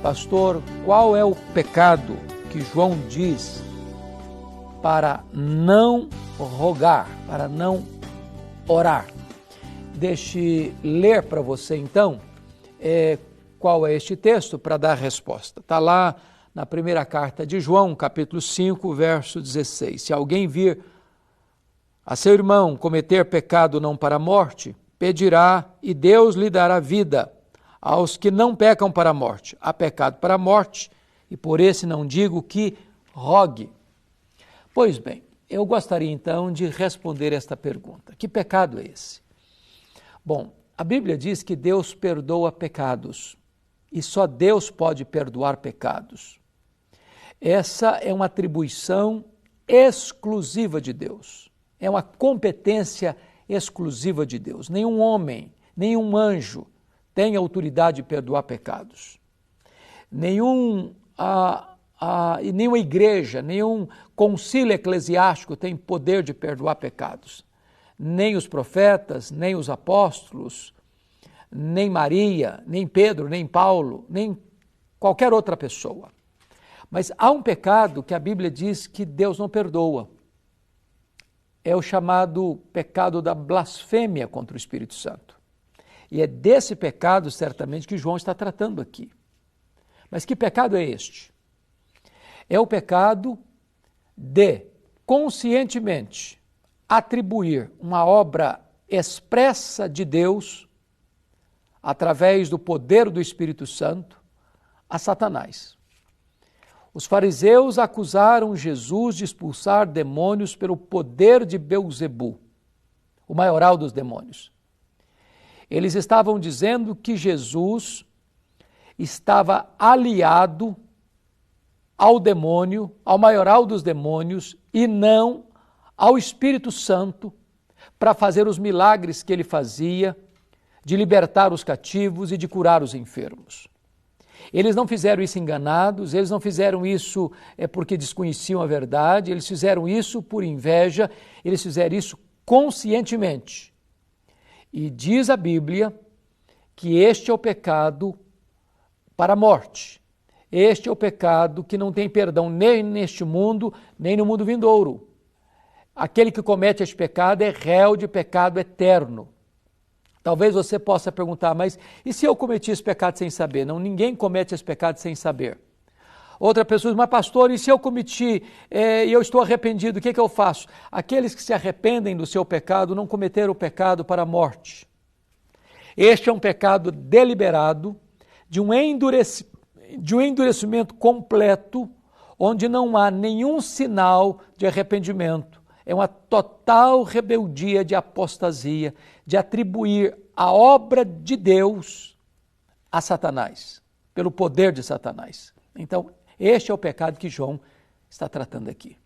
Pastor, qual é o pecado que João diz para não rogar, para não orar? Deixe ler para você então qual é este texto para dar a resposta. Está lá na primeira carta de João, capítulo 5, verso 16. Se alguém vir a seu irmão cometer pecado não para a morte, pedirá e Deus lhe dará vida. Aos que não pecam para a morte, há pecado para a morte, e por esse não digo que rogue. Pois bem, eu gostaria então de responder esta pergunta. Que pecado é esse? Bom, a Bíblia diz que Deus perdoa pecados, e só Deus pode perdoar pecados. Essa é uma atribuição exclusiva de Deus, é uma competência exclusiva de Deus. Nenhum homem, nenhum anjo tem autoridade de perdoar pecados. Nenhuma igreja, nenhum concílio eclesiástico tem poder de perdoar pecados. Nem os profetas, nem os apóstolos, nem Maria, nem Pedro, nem Paulo, nem qualquer outra pessoa. Mas há um pecado que a Bíblia diz que Deus não perdoa. É o chamado pecado da blasfêmia contra o Espírito Santo. E é desse pecado, certamente, que João está tratando aqui. Mas que pecado é este? É o pecado de, conscientemente, atribuir uma obra expressa de Deus, através do poder do Espírito Santo, a Satanás. Os fariseus acusaram Jesus de expulsar demônios pelo poder de Belzebu, o maioral dos demônios. Eles estavam dizendo que Jesus estava aliado ao demônio, ao maioral dos demônios, e não ao Espírito Santo, para fazer os milagres que ele fazia, de libertar os cativos e de curar os enfermos. Eles não fizeram isso enganados, eles não fizeram isso porque desconheciam a verdade, eles fizeram isso por inveja, eles fizeram isso conscientemente. E diz a Bíblia que este é o pecado para a morte. Este é o pecado que não tem perdão nem neste mundo, nem no mundo vindouro. Aquele que comete este pecado é réu de pecado eterno. Talvez você possa perguntar, mas e se eu cometi esse pecado sem saber? Não, ninguém comete esse pecado sem saber. Outra pessoa diz, mas pastor, e se eu cometi e eu estou arrependido, o que eu faço? Aqueles que se arrependem do seu pecado não cometeram o pecado para a morte. Este é um pecado deliberado, de um endurecimento completo, onde não há nenhum sinal de arrependimento. É uma total rebeldia de apostasia, de atribuir a obra de Deus a Satanás, pelo poder de Satanás. Então, este é o pecado que João está tratando aqui.